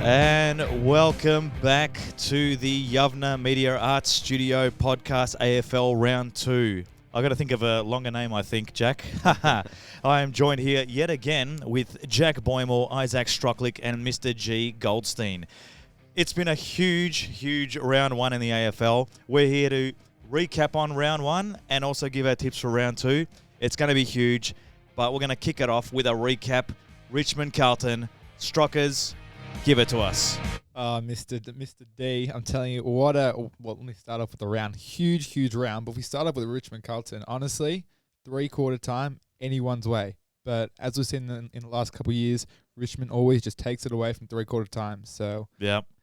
And welcome back to the Yavneh Media Arts Studio podcast, AFL Round 2. I've got to think of a longer name, I think, Jack. I am joined here yet again with Jack Boymal, Izak Sztrochlic, and Mr. G. Goldstein. It's been a huge round 1 in the AFL. We're here to recap on round 1 and also give our tips for round 2. It's going to be huge, but we're going to kick it off with a recap. Richmond Carlton, Strockers, give it to us. Mr. D, I'm telling you, well, let me start off with the round. Huge round. But if we start off with Richmond Carlton, honestly, 3/4 time, anyone's way. But as we've seen in the last couple of years, Richmond always just takes it away from 3/4 time. So,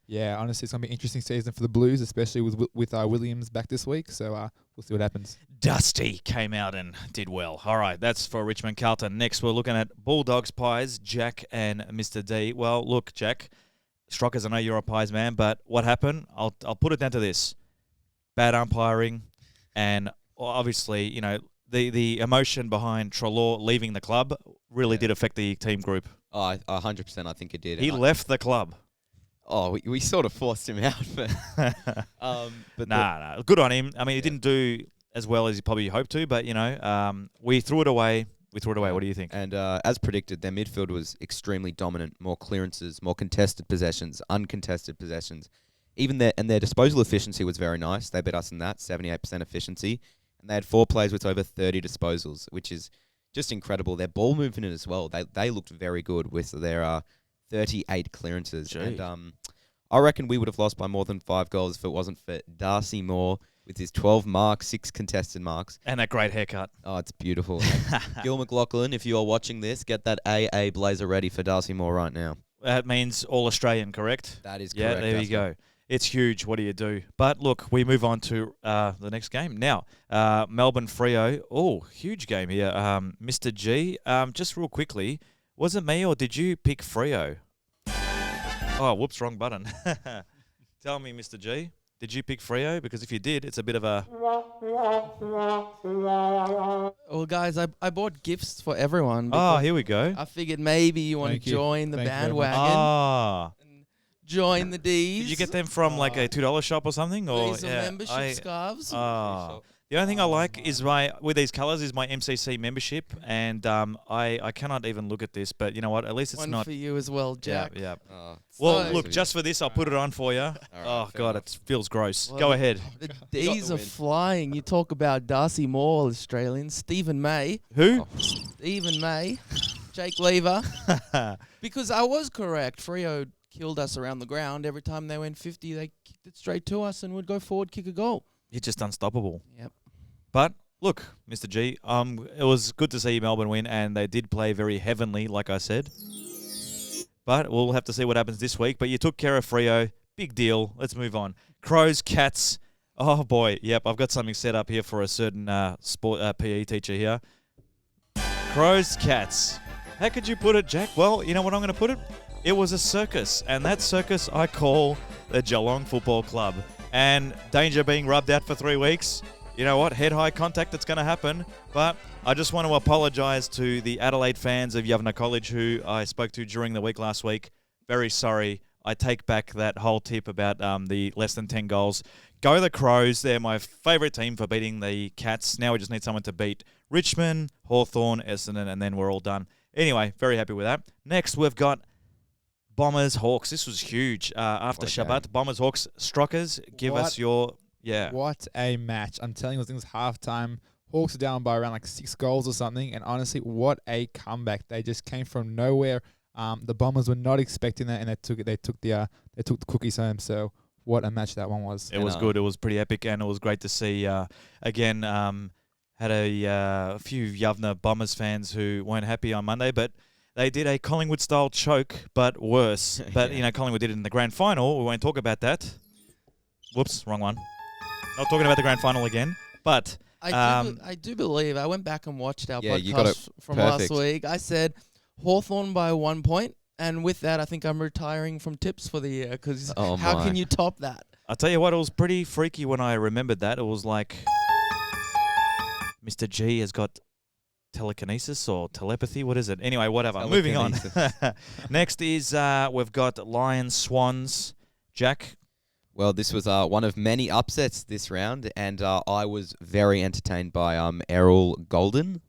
yeah, honestly, it's going to be an interesting season for the Blues, especially with Williams back this week. So, we'll see what happens. Dusty came out and did well. All right, that's for Richmond Carlton. Next, we're looking at Bulldogs Pies, Jack and Mr. D. Well, look, Jack, Strockers, I know you're a Pies man, but what happened? I'll put it down to this. Bad umpiring and obviously, you know, the emotion behind Treloar leaving the club really did affect the team group. Oh, 100% I think it did. He left the club. Oh, we sort of forced him out. But nah, good on him. I mean, he didn't do as well as he probably hoped to, but, you know, we threw it away. What do you think? And as predicted, their midfield was extremely dominant. More clearances, more contested possessions, uncontested possessions. Even their disposal efficiency was very nice. They beat us in that, 78% efficiency. And they had 4 players with over 30 disposals, which is just incredible. Their ball movement as well. They looked very good with their 38 clearances. Gee. And I reckon we would have lost by more than 5 goals if it wasn't for Darcy Moore with his 12 marks, 6 contested marks. And that great haircut. Oh, it's beautiful. Gil McLaughlin, if you are watching this, get that AA blazer ready for Darcy Moore right now. That means all Australian, correct? That is correct. Yeah, there you go. It's huge. What do you do? But look, we move on to the next game. Now, Melbourne Freo. Oh, huge game here. Mr. G, just real quickly, was it me or did you pick Freo? Oh, whoops, wrong button. Tell me, Mr. G, did you pick Freo? Because if you did, it's a bit of a... Well, guys, I bought gifts for everyone. Oh, here we go. I figured maybe you want to join the bandwagon. Ah. And join the D's. Did you get them from like a $2 shop or something? Or These are membership scarves. The only thing I like is with these colours is my MCC membership, and I cannot even look at this, but you know what? At least it's One not for you as well, Jack. Yeah. Well, Well, look, just for this, I'll put it on for you. Right, Oh God, enough. it feels gross. Well, Go ahead. The D's are flying. You talk about Darcy Moore, Australian, Stephen May. Who? Stephen May, Jake Lever. Because I was correct. Freo killed us around the ground. Every time they went 50, they kicked it straight to us and would go forward, kick a goal. You're just unstoppable. Yep. But look, Mr. G, it was good to see Melbourne win, and they did play very heavenly, like I said. But we'll have to see what happens this week. But you took care of Freo. Big deal. Let's move on. Crows, Cats. Oh, boy. Yep, I've got something set up here for a certain sport PE teacher here. Crows, Cats. How could you put it, Jack? Well, you know what I'm going to put it? It was a circus, and that circus I call the Geelong Football Club. And danger being rubbed out for 3 weeks. You know what? Head-high contact, that's going to happen. But I just want to apologise to the Adelaide fans of Yavneh College who I spoke to during the week last week. Very sorry. I take back that whole tip about the less than 10 goals. Go the Crows. They're my favourite team for beating the Cats. Now we just need someone to beat Richmond, Hawthorn, Essendon, and then we're all done. Anyway, very happy with that. Next, we've got Bombers, Hawks. This was huge. After Shabbat, Bombers, Hawks, Strockers, give us your... Yeah. What a match. I'm telling you, it was halftime. Hawks are down by around like 6 goals or something. And honestly, what a comeback. They just came from nowhere. The Bombers were not expecting that, and they took the cookies home. So what a match that one was. It was good. It was pretty epic, and it was great to see, again, had a few Yavneh Bombers fans who weren't happy on Monday, but they did a Collingwood-style choke, but worse. But, you know, Collingwood did it in the grand final. We won't talk about that. Whoops, wrong one. Not talking about the grand final again, but... I do believe, I went back and watched our you got podcast from last week. I said Hawthorn by 1 point, and with that, I think I'm retiring from tips for the year, because how can you top that? I'll tell you what, it was pretty freaky when I remembered that. It was like Mr. G has got telekinesis or telepathy. What is it? Anyway, whatever. Moving on. Next is we've got Lions Swans. Jack. Well, this was one of many upsets this round, and I was very entertained by Errol Golden.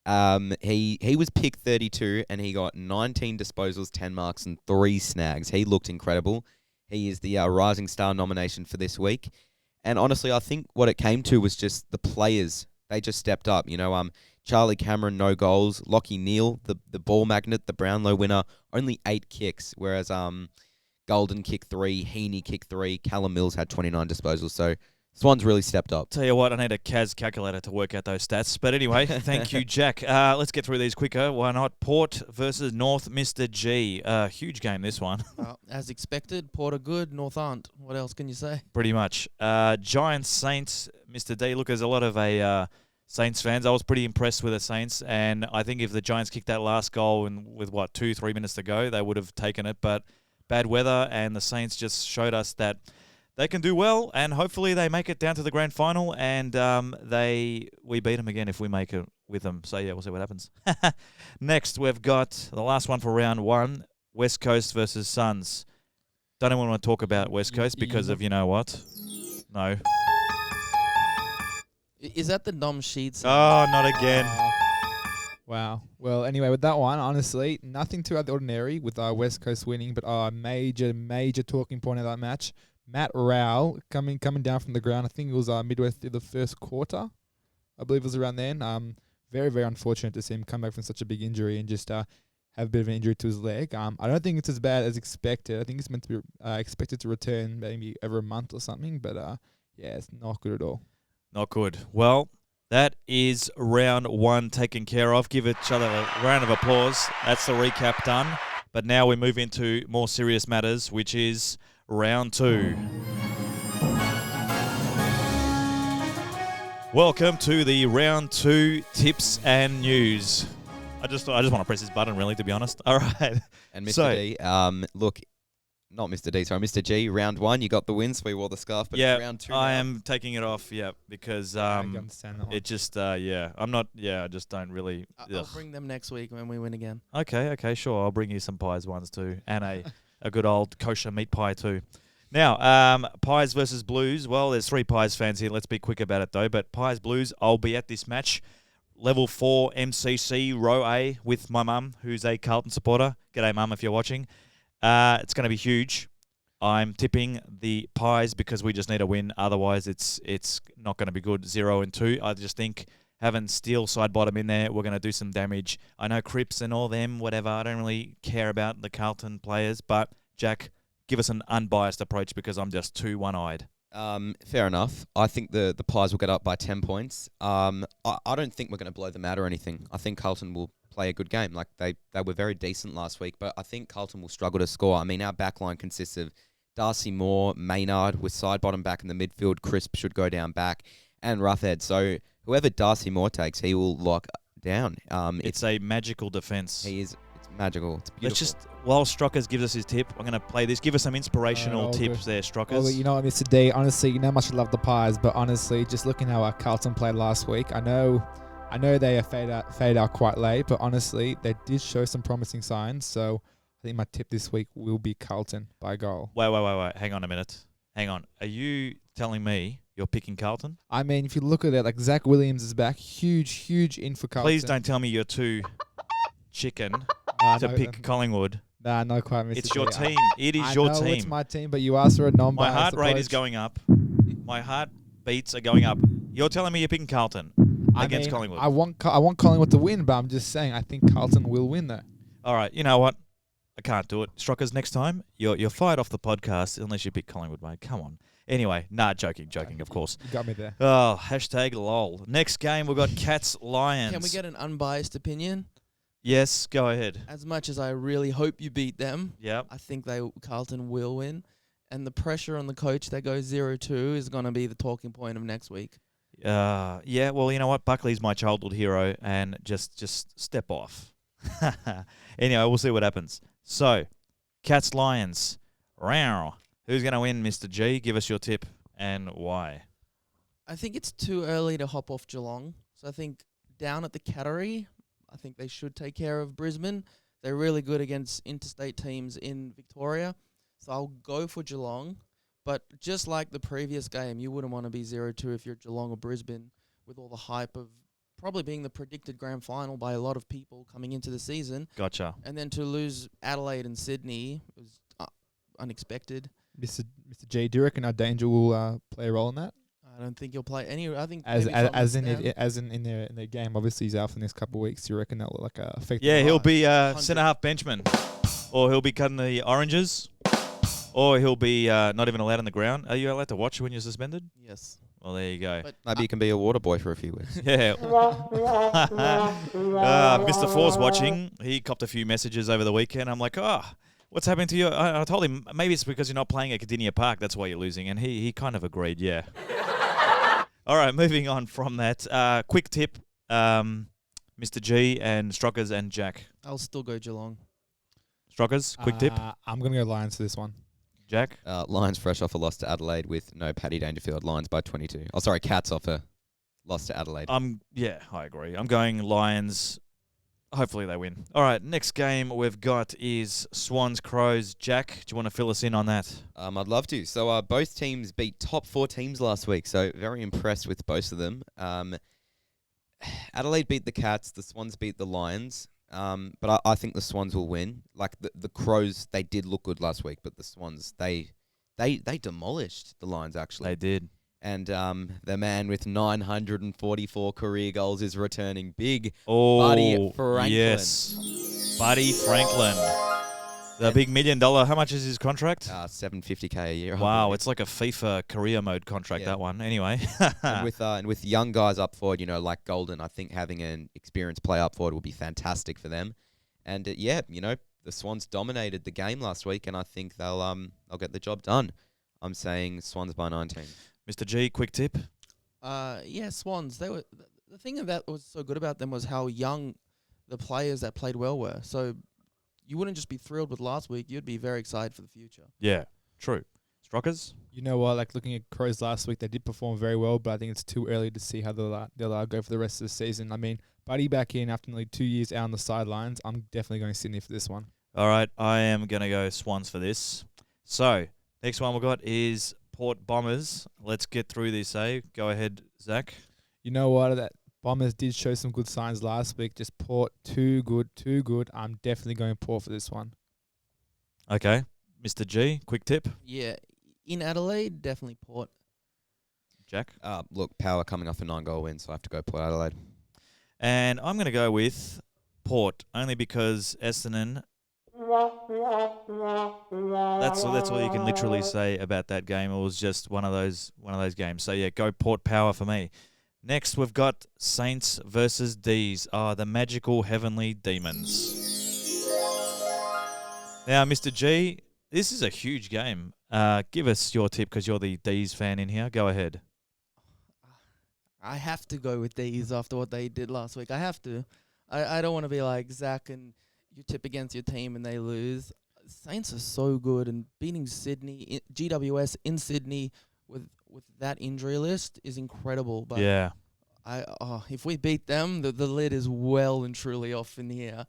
He was pick 32, and he got 19 disposals, 10 marks, and 3 snags. He looked incredible. He is the Rising Star nomination for this week. And honestly, I think what it came to was just the players. They just stepped up. You know, Charlie Cameron, no goals. Lockie Neal, the ball magnet, the Brownlow winner, only 8 kicks, whereas Golden kicked 3, Heaney kicked 3, Callum Mills had 29 disposals. So Swans really stepped up. Tell you what, I need a CAS calculator to work out those stats. But anyway, thank you, Jack. Let's get through these quicker. Why not? Port versus North, Mr. G. Huge game, this one. As expected, Port are good, North aren't. What else can you say? Pretty much. Giants, Saints, Mr. D. Look, there's a lot of Saints fans. I was pretty impressed with the Saints, and I think if the Giants kicked that last goal with, 2-3 minutes to go, they would have taken it. But bad weather, and the Saints just showed us that they can do well, and hopefully they make it down to the grand final, and we beat them again if we make it with them. So, yeah, we'll see what happens. Next, we've got the last one for round 1, West Coast versus Suns. Don't even want to talk about West Coast because of, you know what? No. Is that the Dom Sheets? Oh, not again. Wow. Well, anyway, with that one, honestly, nothing too out of the ordinary with West Coast winning, but a major talking point of that match. Matt Rowell coming down from the ground. I think it was midway through the first quarter. I believe it was around then. Very, very unfortunate to see him come back from such a big injury and just have a bit of an injury to his leg. I don't think it's as bad as expected. I think it's meant to be expected to return maybe every month or something, but yeah, it's not good at all. Not good. Well, that is round 1 taken care of. Give each other a round of applause. That's the recap done. But now we move into more serious matters, which is round 2. Welcome to the round 2 tips and news. I just want to press this button, really, to be honest. All right. And Mr. D, look, not Mr. D, sorry, Mr. G, round 1, you got the win, so we wore the scarf, but it's round 2 I now. am taking it off, because I can understand that one. it just, I just don't really... I'll bring them next week when we win again. Okay, sure. I'll bring you some pies ones too, and a good old kosher meat pie too. Now, Pies versus Blues. Well, there's 3 Pies fans here. Let's be quick about it though. But Pies Blues, I'll be at this match. Level 4 MCC, Row A, with my mum, who's a Carlton supporter. G'day, mum, if you're watching. It's going to be huge. I'm tipping the Pies because we just need a win. Otherwise, it's not going to be good. 0-2. I just think having Steele side bottom in there, we're going to do some damage. I know Cripps and all them, whatever. I don't really care about the Carlton players. But, Jack, give us an unbiased approach because I'm just too one-eyed. Fair enough. I think the Pies will get up by 10 points. I don't think we're going to blow them out or anything. I think Carlton will play a good game. Like they were very decent last week, but I think Carlton will struggle to score. I mean, our backline consists of Darcy Moore, Maynard with side bottom back in the midfield. Crisp should go down back, and Roughhead. So whoever Darcy Moore takes, he will lock down. It's a magical defence. He is. It's magical. It's beautiful. Let's just, while Strockers gives us his tip, I'm going to play this. Give us some inspirational tips there, Strockers. Well, you know what, Mr. D, honestly, you know how much I love the Pies, but honestly, just looking how Carlton played last week, I know they faded out quite late, but honestly, they did show some promising signs. So I think my tip this week will be Carlton by goal. Wait. Hang on a minute. Hang on. Are you telling me you're picking Carlton? I mean, if you look at it, like Zach Williams is back. Huge in for Carlton. Please don't tell me you're too chicken to pick Collingwood. Nah, not quite, Mr. It's D. your team. It is your team. I know it's my team, but you asked for a non-biased My heart rate approach. is going up. My heart beats are going up. You're telling me you're picking Carlton against Collingwood. I want Collingwood to win, but I'm just saying I think Carlton will win though. All right, you know what? I can't do it. Strockers, next time you're fired off the podcast unless you pick Collingwood, mate. Come on. Anyway, joking, of course. You got me there. Oh, #lol. Next game we've got Cats Lions. Can we get an unbiased opinion? Yes, go ahead. As much as I really hope you beat them, Yep. I think Carlton will win. And the pressure on the coach that goes 0-2 is going to be the talking point of next week. Yeah, well, you know what? Buckley's my childhood hero, and just step off. Anyway, we'll see what happens. So, Cats Lions. Row. Who's going to win, Mr. G? Give us your tip and why. I think it's too early to hop off Geelong. So I think down at the Cattery. I think they should take care of Brisbane. They're really good against interstate teams in Victoria. So I'll go for Geelong. But just like the previous game, you wouldn't want to be 0-2 if you're Geelong or Brisbane with all the hype of probably being the predicted grand final by a lot of people coming into the season. Gotcha. And then to lose Adelaide and Sydney was unexpected. Mr. J, do you reckon our danger will play a role in that? I don't think he'll play any. I think As maybe in their game, obviously he's out for the next couple of weeks. Do you reckon that will affect? Yeah, him? he'll be 100. centre half benchman, or he'll be cutting the oranges, or he'll be not even allowed on the ground. Are you allowed to watch when you're suspended? Yes. Well, there you go. But Maybe you can be a water boy for a few weeks. Yeah. Mr. Four's watching. He copped a few messages over the weekend. I'm like, what's happening to you? I told him maybe it's because you're not playing at Cardinia Park. That's why you're losing. And he kind of agreed, yeah. All right, moving on from that. Quick tip, Mr. G and Strockers and Jack. I'll still go Geelong. Strockers, quick tip. I'm going to go Lions for this one. Jack? Lions fresh off a loss to Adelaide with no Paddy Dangerfield. Lions by 22. Oh, sorry, Cats off a loss to Adelaide. Yeah, I agree. I'm going Lions. Hopefully they win. All right, next game we've got is Swans Crows. Jack, do you want to fill us in on that? I'd love to. So both teams beat top 4 teams last week, so very impressed with both of them. Adelaide beat the Cats, the Swans beat the Lions, but I think the Swans will win. Like the Crows, they did look good last week, but the Swans, they demolished the Lions actually. They did. And the man with 944 career goals is returning. Big Oh, Buddy Franklin. Yes. Buddy Franklin. The big $1 million. How much is his contract? $750K a year. I Wow, believe. it's like a FIFA career mode contract, Yeah. that one. Anyway. and with young guys up forward, like Golden, I think having an experienced player up forward will be fantastic for them. And the Swans dominated the game last week, and I think they'll get the job done. I'm saying Swans by 19. Mr. G, quick tip. Yeah, Swans. They were the thing that was so good about them was how young the players that played well were. So you wouldn't just be thrilled with last week; you'd be very excited for the future. Yeah, true. Strockers? You know what? Like looking at Crows last week, they did perform very well, but I think it's too early to see how they'll go for the rest of the season. I mean, Buddy back in after nearly 2 years out on the sidelines. I'm definitely going Sydney for this one. All right, I am going to go Swans for this. So, next one we've got is Port Bombers. Let's get through this, eh? Go ahead, Zach. You know what? That Bombers did show some good signs last week. Just Port, too good. I'm definitely going Port for this one. Okay. Mr. G, quick tip. Yeah, in Adelaide, definitely Port. Jack. Look, Power coming off a 9-goal win, so I have to go Port Adelaide. And I'm going to go with Port, only because Essendon. That's all you can literally say about that game. It was just one of those games. So yeah, go Port Power for me. Next, we've got Saints versus D's. The magical heavenly demons. Now, Mr. G, this is a huge game. Give us your tip because you're the D's fan in here. Go ahead. I have to go with these after what they did last week. I have to. I don't want to be like Zach and you tip against your team and they lose. Saints are so good, and beating Sydney, GWS in Sydney with that injury list is incredible. But Yeah. if we beat them, the lid is well and truly off in the air.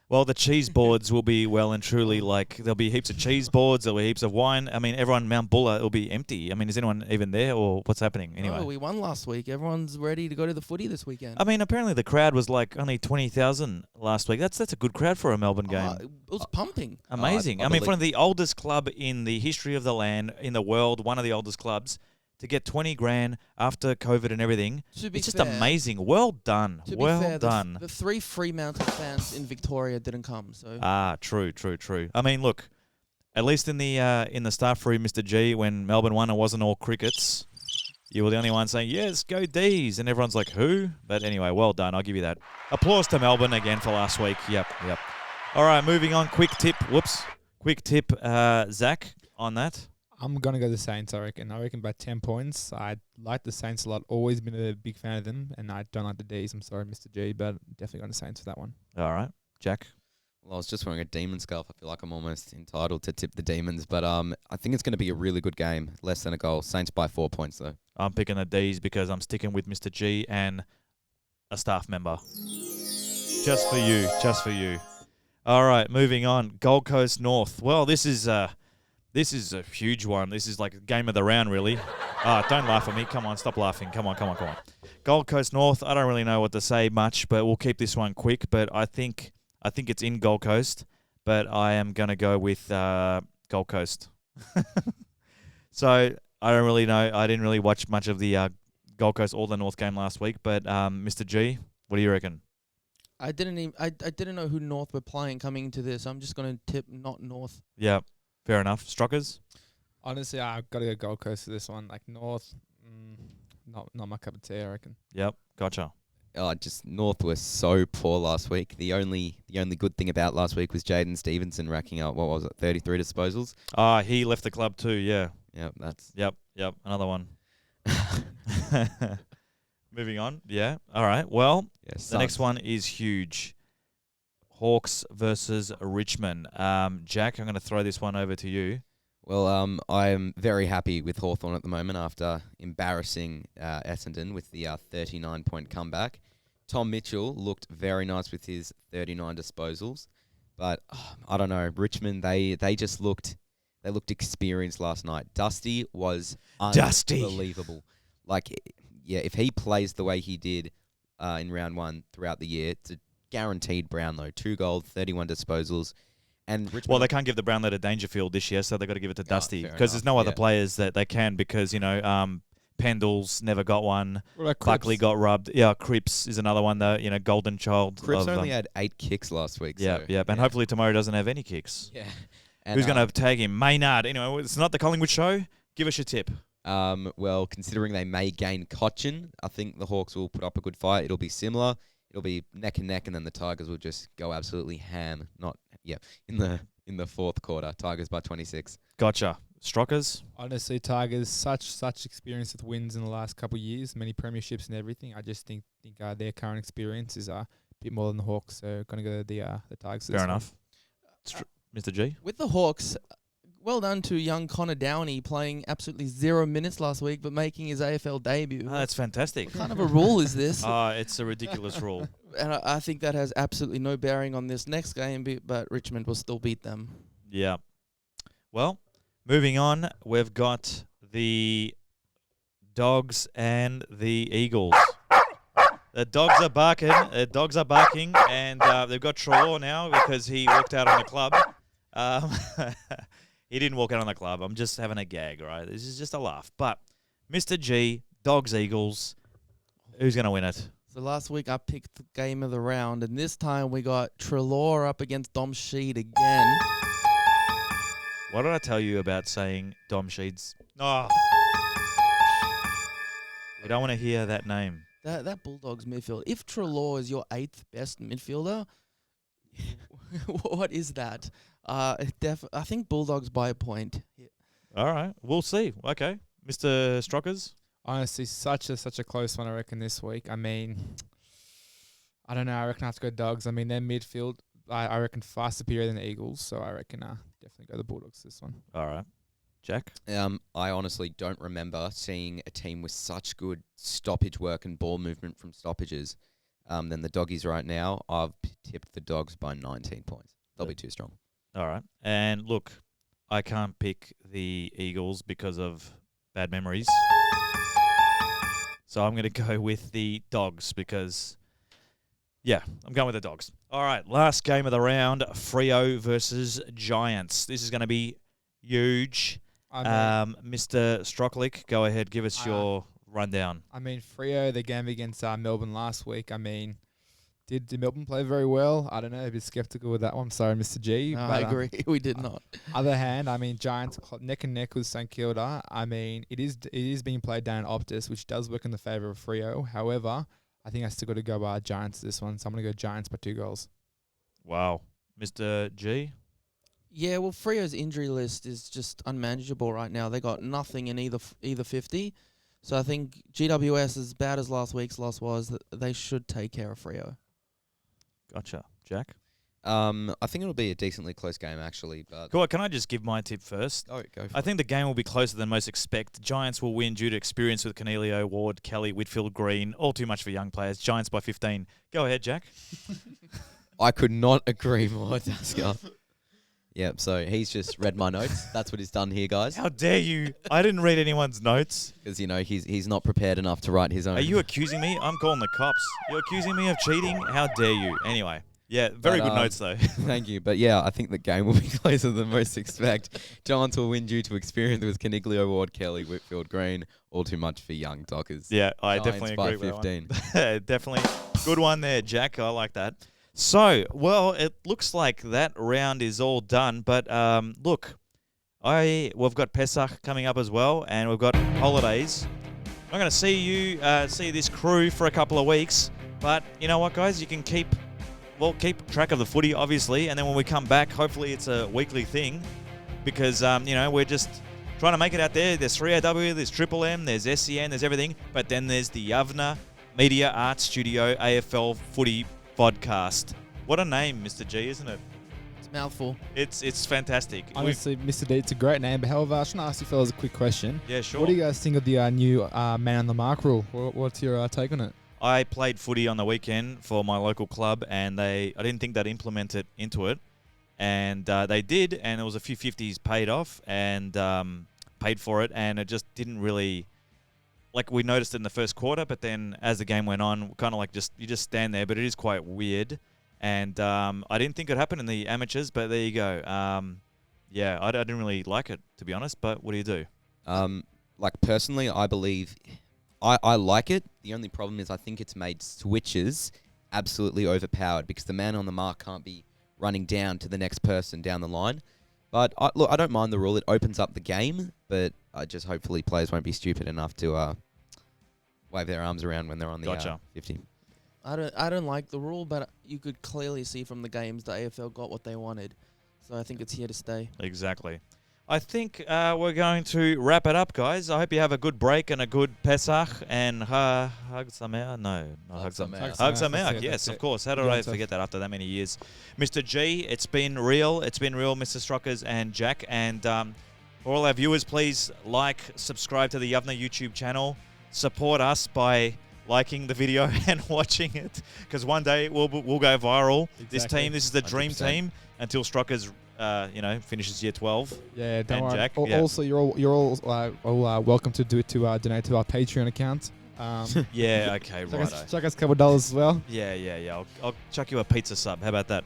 Well, the cheese boards will be well and truly there'll be heaps of cheese boards, there'll be heaps of wine. I mean, everyone, Mount Buller will be empty. I mean, is anyone even there or what's happening? Anyway. Oh, we won last week. Everyone's ready to go to the footy this weekend. I mean, apparently the crowd was like only 20,000 last week. That's a good crowd for a Melbourne game. It was pumping. Amazing. I I mean, believe- from the oldest club in the history of the land, in the world, one of the oldest clubs, to get 20 grand after COVID and everything, To be it's just fair, amazing. Well done. To be Well fair, done. The 3 Fremantle fans in Victoria didn't come. So True. I mean, look, at least in the staff room, Mr. G, when Melbourne won, it wasn't all crickets. You were the only one saying, yes, go D's. And everyone's like, who? But anyway, well done. I'll give you that. Applause to Melbourne again for last week. Yep. All right, moving on. Quick tip, Zach, on that. I'm going to go the Saints, I reckon. I reckon by 10 points. I like the Saints a lot. Always been a big fan of them. And I don't like the D's. I'm sorry, Mr. G, but definitely going to Saints for that one. All right, Jack. Well, I was just wearing a demon scarf. I feel like I'm almost entitled to tip the Demons, but I think it's going to be a really good game. Less than a goal. Saints by 4 points, though. I'm picking the D's because I'm sticking with Mr. G, and a staff member. Just for you. Just for you. All right, moving on. Gold Coast North. Well, this is a huge one. This is like a game of the round, really. Don't laugh at me. Come on, stop laughing. Come on. Gold Coast North. I don't really know what to say much, but we'll keep this one quick. But I think it's in Gold Coast, but I am gonna go with Gold Coast. So I don't really know. I didn't really watch much of the Gold Coast or the North game last week. But Mr. G, what do you reckon? I didn't know who North were playing coming into this. I'm just going to tip not North. Yeah, fair enough. Strockers? Honestly, I've got to go Gold Coast for this one. Like North, not my cup of tea, I reckon. Yep, gotcha. Just North was so poor last week. The only good thing about last week was Jaden Stevenson racking up, 33 disposals. He left the club too, yeah. Yep, Yep, another one. Moving on, yeah. All right, well, the next one is huge. Hawks versus Richmond. Jack, I'm going to throw this one over to you. Well, I am very happy with Hawthorn at the moment after embarrassing Essendon with the 39-point comeback. Tom Mitchell looked very nice with his 39 disposals, but I don't know. Richmond, they looked experienced last night. Dusty was unbelievable. If he plays the way he did in round one throughout the year, it's a guaranteed Brownlow. 2 gold, 31 disposals. And Richmond, well, they can't give the Brownlow to Dangerfield this year, so they've got to give it to Dusty fair because there's no enough, other players that they can because, Pendles never got one. What about Buckley Cripps? got rubbed. Yeah, Cripps is another one, though, golden child. Cripps of, only had 8 kicks last week. And hopefully tomorrow doesn't have any kicks. Yeah. And, Who's going to tag him? Maynard. Anyway, it's not the Collingwood show. Give us your tip. Well, considering they may gain Cochin, I think the Hawks will put up a good fight. It'll be similar. It'll be neck and neck, and then the Tigers will just go absolutely ham. In the fourth quarter, Tigers by 26. Gotcha. Strockers? Honestly, Tigers, such experience with wins in the last couple of years, many premierships and everything. I just think their current experience is a bit more than the Hawks, so going to go the Tigers. Fair enough. Mr. G? With the Hawks, well done to young Connor Downey playing absolutely 0 minutes last week, but making his AFL debut. That's fantastic. What kind of a rule is this? It's a ridiculous rule. And I think that has absolutely no bearing on this next game, but Richmond will still beat them. Yeah. Well, moving on, we've got the Dogs and the Eagles. The dogs are barking. And they've got Trelaw now because he walked out on the club. He didn't walk out on the club. I'm just having a gag, right? This is just a laugh. But Mr. G, Dogs, Eagles, who's going to win it? So last week I picked the game of the round, and this time we got Trelaw up against Dom Sheed again. What did I tell you about saying Dom Sheeds? Oh. We don't want to hear that name. That Bulldogs midfield. If Trelaw is your 8th best midfielder, what is that? I think Bulldogs by a point. Yeah. All right, we'll see. Okay, Mr. Strockers. Honestly, such a close one, I reckon, this week. I mean, I don't know. I reckon I have to go Dogs. I mean, their midfield, I reckon, far superior than the Eagles. So I reckon definitely go the Bulldogs this one. All right. Jack? I honestly don't remember seeing a team with such good stoppage work and ball movement from stoppages than the Doggies right now. I've tipped the Dogs by 19 points. They'll be too strong. All right. And look, I can't pick the Eagles because of bad memories. So I'm going to go with the Dogs because, I'm going with the Dogs. All right, last game of the round, Freo versus Giants. This is going to be huge. Mr. Sztrochlic, go ahead, give us your rundown. I mean, Freo, the game against Melbourne last week, I mean, did Melbourne play very well? I don't know, a bit sceptical with that one. Sorry, Mr. G. No, but, I agree, we did not. Other hand, I mean, Giants neck and neck with St Kilda. I mean, it is being played down at Optus, which does work in the favour of Freo. However, I think I still got to go Giants this one, so I'm going to go Giants by 2 goals. Wow. Mr. G? Yeah, well, Freo's injury list is just unmanageable right now. They got nothing in either 50. So I think GWS, as bad as last week's loss was, they should take care of Freo. Gotcha. Jack? I think it'll be a decently close game, actually. But Cool. Can I just give my tip first? go for I think the game will be closer than most expect. Giants will win due to experience with Cornelio, Ward, Kelly, Whitfield, Green. All too much for young players. Giants by 15. Go ahead, Jack. I could not agree more, Daska. Yep, so he's just read my notes. That's what he's done here, guys. How dare you? I didn't read anyone's notes. Because, he's not prepared enough to write his own. Are you accusing me? I'm calling the cops. You're accusing me of cheating? How dare you? Anyway. Yeah, very good notes, though. Thank you. But, yeah, I think the game will be closer than most expect. Giants will win due to experience with Caniglio, Ward, Kelly, Whitfield, Green. All too much for young Dockers. Yeah, I Giants definitely by agree with 15. that one. Definitely. Good one there, Jack. I like that. So, well, it looks like that round is all done. But, look, we've got Pesach coming up as well, and we've got holidays. I'm going to see this crew for a couple of weeks. But you know what, guys? You can keep track of the footy, obviously, and then when we come back, hopefully it's a weekly thing, because we're just trying to make it out there. There's 3AW, there's Triple M, there's SCN, there's everything, but then there's the Yavneh Media Art Studio AFL Footy Podcast. What a name, Mr. G, isn't it? It's a mouthful. It's fantastic. Honestly, Mr. D, it's a great name. But however, I should ask you fellas a quick question. Yeah, sure. What do you guys think of the new man on the mark rule? What's your take on it? I played footy on the weekend for my local club, and I didn't think they'd implement it into it, and they did, and there was a few 50s paid off and paid for it, and it just didn't really, like, we noticed it in the first quarter, but then as the game went on, kind of like you just stand there, but it is quite weird, and I didn't think it happened in the amateurs, but there you go. Yeah, I didn't really like it, to be honest, but what do you do? Like, personally, I believe I like it. The only problem is I think it's made switches absolutely overpowered because the man on the mark can't be running down to the next person down the line. But I don't mind the rule. It opens up the game, but I just hopefully players won't be stupid enough to wave their arms around when they're on the 50. I don't like the rule, but you could clearly see from the games the AFL got what they wanted. So I think it's here to stay. Exactly. I think we're going to wrap it up, guys. I hope you have a good break and a good Pesach and Hag Sameach. No, not Hag Sameach. Hag Sameach, yes, of course. How did I forget that after that many years? Mr. G, it's been real. It's been real, Mr. Strockers and Jack. And for all our viewers, please subscribe to the Yavneh YouTube channel. Support us by liking the video and watching it, because one day we'll go viral. Exactly. This is the dream 100%. team until Strockers finishes year 12. Yeah, don't And worry. Jack, Also, you're all welcome to donate to our Patreon account. Yeah, okay, righto. Chuck us a couple dollars as well. Yeah. I'll chuck you a pizza sub. How about that?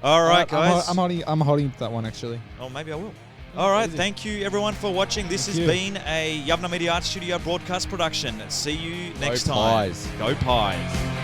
All right, guys. I'm holding that one actually. Oh, maybe I will. All right, thank you everyone for watching. This has been a Yavneh Media Art Studio broadcast production. See you next time. Pies. Go Pies.